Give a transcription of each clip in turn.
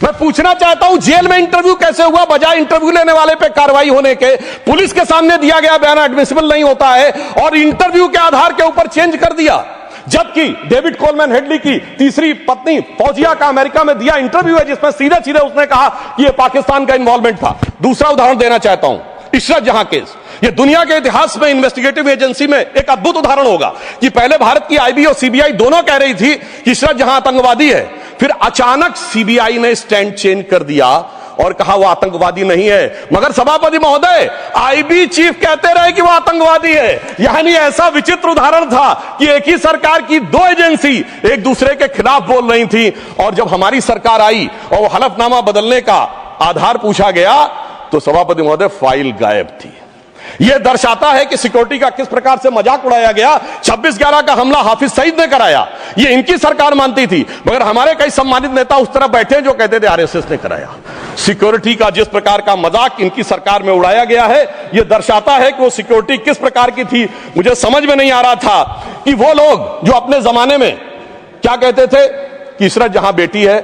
मैं पूछना चाहता हूं जेल में इंटरव्यू कैसे हुआ? बजाय इंटरव्यू लेने वाले पे कार्रवाई होने के पुलिस के सामने दिया गया बयान एडमिसिबल नहीं होता है और इंटरव्यू के आधार के ऊपर चेंज कर दिया। जबकि डेविड कोलमैन हेडली की तीसरी पत्नी फौजिया का अमेरिका में दिया इंटरव्यू है जिसमें सीधे सीधे उसने कहा कि यह पाकिस्तान का इन्वॉल्वमेंट था। दूसरा उदाहरण देना चाहता हूं, इशरत जहां केस। यह दुनिया के इतिहास में इन्वेस्टिगेटिव एजेंसी में एक अद्भुत उदाहरण होगा कि पहले भारत की आईबी और सीबीआई दोनों कह रही थी कि इशरत जहां आतंकवादी है, फिर अचानक सीबीआई ने स्टैंड चेंज कर दिया और कहा वो आतंकवादी नहीं है। मगर सभापति महोदय, आईबी चीफ कहते रहे कि वो आतंकवादी है। यानी ऐसा विचित्र उदाहरण था कि एक ही सरकार की दो एजेंसी एक दूसरे के खिलाफ बोल रही थी और जब हमारी सरकार आई और वो हलफनामा बदलने का आधार पूछा गया तो सभापति महोदय फाइल गायब थी। यह दर्शाता है कि सिक्योरिटी का किस प्रकार से मजाक उड़ाया गया। 26/11 का हमला हाफिज सईद ने कराया, यह इनकी सरकार मानती थी, मगर हमारे कई सम्मानित नेता उस तरफ बैठे जो कहते थे आरएसएस ने कराया। सिक्योरिटी का जिस प्रकार का मजाक इनकी सरकार में उड़ाया गया है, यह दर्शाता है कि वो सिक्योरिटी किस प्रकार की थी। मुझे समझ में नहीं आ रहा था कि वो लोग जो अपने जमाने में क्या कहते थे कि इशरत जहां बेटी है,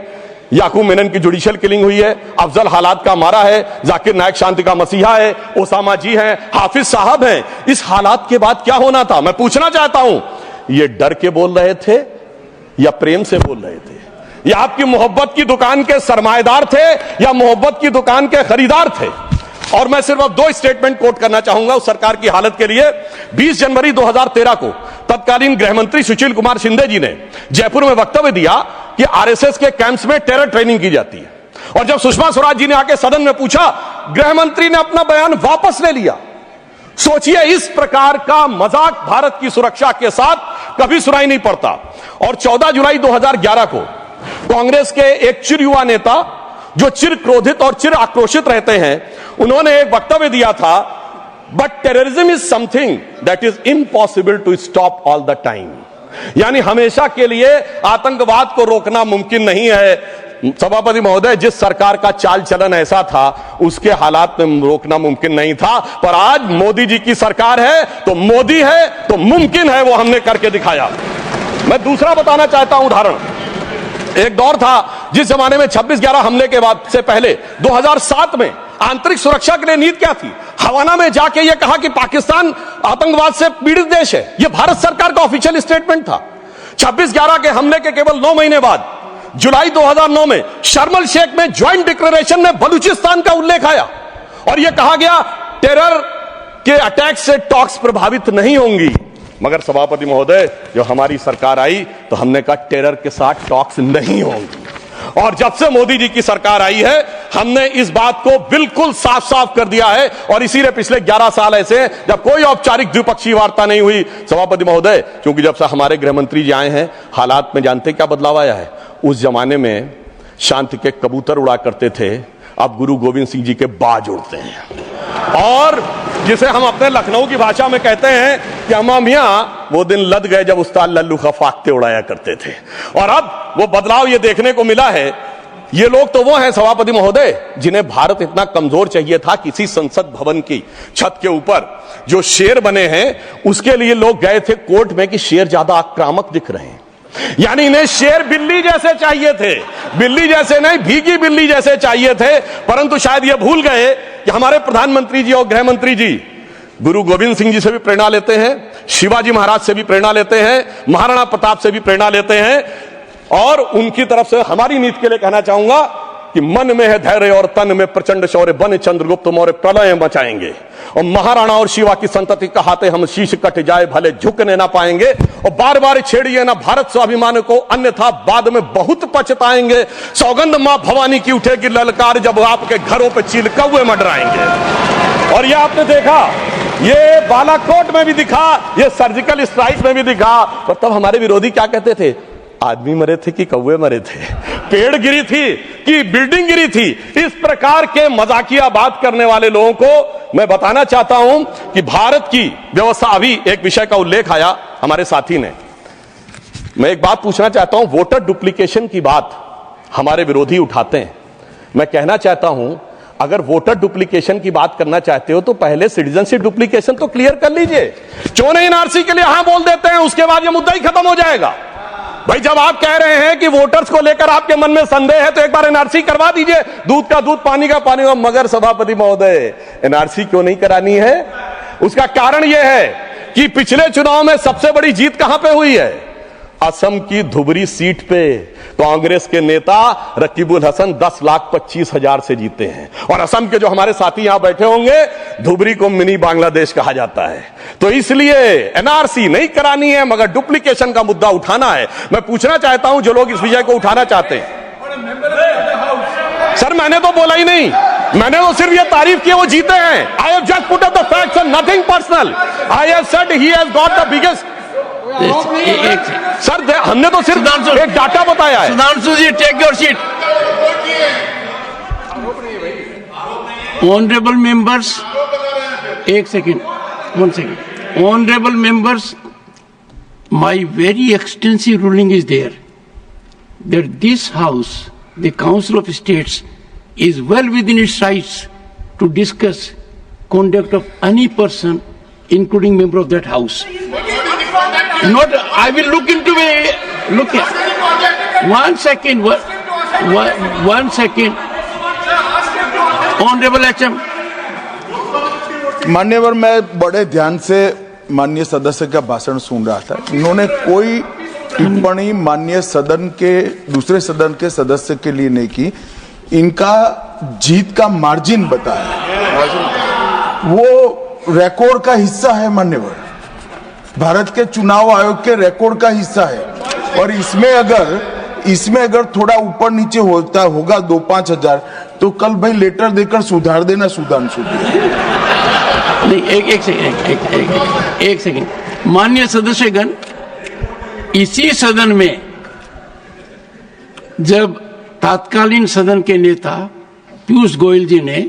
याकूब मेनन की जुडिशियल किलिंग हुई है, अफजल हालात का मारा है, जाकिर नायक शांति का मसीहा है, ओसामा जी हैं, हाफिज साहब हैं। इस हालात के बाद क्या होना था? मैं पूछना चाहता हूं, ये डर के बोल रहे थे या प्रेम से बोल रहे थे? या आपकी मोहब्बत की दुकान के सरमाएदार थे या मोहब्बत की दुकान के खरीदार थे? और मैं सिर्फ अब दो स्टेटमेंट कोट करना चाहूंगा उस सरकार की हालत के लिए। 20 जनवरी 2013 को तत्कालीन गृह मंत्री सुशील कुमार शिंदे जी ने जयपुर में वक्तव्य दिया कि आरएसएस के कैंप्स में टेरर ट्रेनिंग की जाती है। और जब सुषमा स्वराज जी ने आके सदन में पूछा, गृह मंत्री ने अपना बयान वापस ले लिया। सोचिए, इस प्रकार का मजाक भारत की सुरक्षा के साथ कभी सुनाई नहीं पड़ता। और 14 जुलाई 2011 को कांग्रेस के एक चिर युवा नेता जो चिर क्रोधित और चिर आक्रोशित रहते हैं, उन्होंने एक वक्तव्य दिया था, but terrorism is something that is impossible to stop all the time. यानी हमेशा के लिए आतंकवाद को रोकना मुमकिन नहीं है। सभापति महोदय, जिस सरकार का चाल चलन ऐसा था उसके हालात में रोकना मुमकिन नहीं था, पर आज मोदी जी की सरकार है तो मोदी है तो मुमकिन है, वो हमने करके दिखाया। मैं दूसरा बताना चाहता हूं उदाहरण। एक दौर था जिस जमाने में 26/11 हमले के बाद से पहले 2007 में आंतरिक सुरक्षा के लिए नीति क्या थी? हवाना में जाके यह कहा कि पाकिस्तान आतंकवाद से पीड़ित देश है। यह भारत सरकार का ऑफिशियल स्टेटमेंट था। 26/11 के हमले के केवल 9 महीने बाद जुलाई 2009 में शर्म एल शेख में ज्वाइंट डिक्लेरेशन में बलूचिस्तान का उल्लेख आया और यह कहा गया टेरर के अटैक से टॉक्स प्रभावित नहीं होंगी। मगर सभापति महोदय, जो हमारी सरकार आई तो हमने कहा टेरर के साथ टॉक्स नहीं होंगी। और जब से मोदी जी की सरकार आई है, हमने इस बात को बिल्कुल साफ साफ कर दिया है। और इसीलिए पिछले 11 साल ऐसे हैं जब कोई औपचारिक द्विपक्षीय वार्ता नहीं हुई। सभापति महोदय, क्योंकि जब से हमारे गृह मंत्री जी आए हैं, हालात में जानते क्या बदलाव आया है? उस जमाने में शांति के कबूतर उड़ा करते थे, अब गुरु गोविंद सिंह जी के बाज उड़ते हैं। और जिसे हम अपने लखनऊ की भाषा में कहते हैं कि अम्मा मियां वो दिन लद गए जब उस्ताद लल्लू खा फाख्ते उड़ाया करते थे। और अब वो बदलाव ये देखने को मिला है। ये लोग तो वो हैं सभापति महोदय जिन्हें भारत इतना कमजोर चाहिए था, किसी संसद भवन की छत के ऊपर जो शेर बने हैं उसके लिए लोग गए थे कोर्ट में कि शेर ज्यादा आक्रामक दिख रहे हैं। यानी इन्हें शेर बिल्ली जैसे चाहिए थे, बिल्ली जैसे नहीं, भीगी बिल्ली जैसे चाहिए थे। परंतु शायद ये भूल गए कि हमारे प्रधानमंत्री जी और गृह मंत्री जी गुरु गोविंद सिंह जी से भी प्रेरणा लेते हैं, शिवाजी महाराज से भी प्रेरणा लेते हैं, महाराणा प्रताप से भी प्रेरणा लेते हैं। और उनकी तरफ से हमारी नीति के लिए कहना चाहूंगा कि मन में है धैर्य और तन में प्रचंड शौर्य, बन चंद्रगुप्त मौर्य प्रलय मचाएंगे। और महाराणा और शिवा की संतति कहाते हम शीश कट जाए भले झुकने ना पाएंगे। और बार बार छेड़िए ना भारत स्वाभिमान को, अन्यथा बाद में बहुत पछताएंगे। सौगंध मां भवानी की उठेगी ललकार जब आपके घरों पे चील कौवे मंडराएंगे। और यह आपने देखा, ये बालाकोट में भी दिखा, ये सर्जिकल स्ट्राइक में भी दिखा। और तब हमारे विरोधी क्या कहते थे? आदमी मरे थे कि कौवे मरे थे, पेड़ गिरी थी कि बिल्डिंग गिरी थी। इस प्रकार के मजाकिया बात करने वाले लोगों को मैं बताना चाहता हूं कि भारत की व्यवस्था, अभी एक विषय का उल्लेख आया हमारे साथी ने, मैं एक बात पूछना चाहता हूं। वोटर डुप्लीकेशन की बात हमारे विरोधी उठाते हैं। मैं कहना चाहता हूं, अगर वोटर डुप्लीकेशन की बात करना चाहते हो तो पहले सिटीजनशिप डुप्लीकेशन तो क्लियर कर लीजिए। क्यों नहीं एनआरसी के लिए हां बोल देते हैं, उसके बाद ये मुद्दा ही खत्म हो जाएगा। भाई जब आप कह रहे हैं कि वोटर्स को लेकर आपके मन में संदेह है तो एक बार एनआरसी करवा दीजिए, दूध का दूध पानी का पानी हो। मगर सभापति महोदय, एनआरसी क्यों नहीं करानी है? उसका कारण यह है कि पिछले चुनाव में सबसे बड़ी जीत कहां पे हुई है? असम की धुबरी सीट पे कांग्रेस के नेता रकीबुल हसन 10,25,000 से जीते हैं। और असम के जो हमारे साथी यहां बैठे होंगे, धुबरी को मिनी बांग्लादेश कहा जाता है। तो इसलिए एनआरसी नहीं करानी है, मगर डुप्लीकेशन का मुद्दा उठाना है। मैं पूछना चाहता हूं जो लोग इस विषय को उठाना चाहते हैं। सर मैंने तो बोला ही नहीं, मैंने तो सिर्फ ये तारीफ की वो जीते हैं। I have just put up the facts and nothing personal. I have said he has got the biggest. Sir हमने तो सिर्फ एक डाटा बताया है। Sudhanshu ji, take your seat. Honourable members, एक second, 1 second. Honourable members, my very extensive ruling is there that this house, the Council of States, is well within its rights to discuss conduct of any person, including member of that house. Not, I will look into it. Look at 1 second. 1 second. Honorable HM. मान्यवर, मैं बड़े ध्यान से माननीय सदस्य का भाषण सुन रहा था। इन्होंने कोई टिप्पणी माननीय सदन के दूसरे सदन के सदस्य के लिए नहीं की। इनका जीत का मार्जिन बताया, वो रिकॉर्ड का हिस्सा है मान्यवर, भारत के चुनाव आयोग के रिकॉर्ड का हिस्सा है। और इसमें अगर थोड़ा ऊपर नीचे होता होगा 2-5 हजार, तो कल भाई लेटर देकर सुधार देना सुधांशु। नहीं, एक सेकेंड। माननीय सदस्यगण, इसी सदन में जब तत्कालीन सदन के नेता पीयूष गोयल जी ने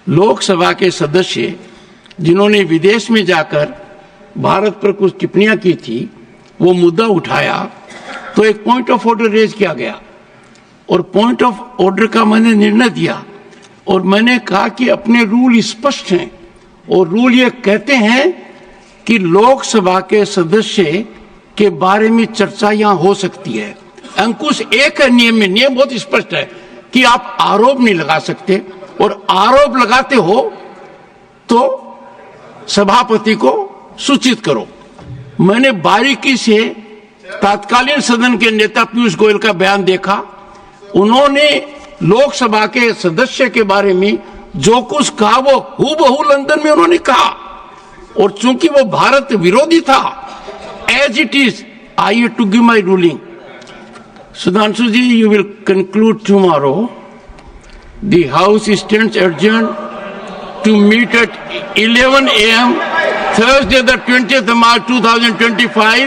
लोकसभा के सदस्य जिन्होंने विदेश में जाकर भारत पर कुछ टिप्पणियां की थी, वो मुद्दा उठाया तो एक पॉइंट ऑफ ऑर्डर रेज किया गया और पॉइंट ऑफ ऑर्डर का मैंने निर्णय दिया और मैंने कहा कि अपने रूल स्पष्ट हैं और रूल ये कहते हैं कि लोकसभा के सदस्य के बारे में चर्चा यहां हो सकती है। अंकुश एक है नियम में, नियम बहुत स्पष्ट है कि आप आरोप नहीं लगा सकते, और आरोप लगाते हो तो सभापति को सूचित करो। मैंने बारीकी से तत्कालीन सदन के नेता पीयूष गोयल का बयान देखा। उन्होंने लोकसभा के सदस्य के बारे में जो कुछ कहा वो हूबहू लंदन में उन्होंने कहा, और चूंकि वो भारत विरोधी था, as it is, I have to give my ruling. Sudhanshu ji, you will conclude tomorrow. The House stands adjourned to meet at 11 a.m. Thursday, the 20th of March 2025.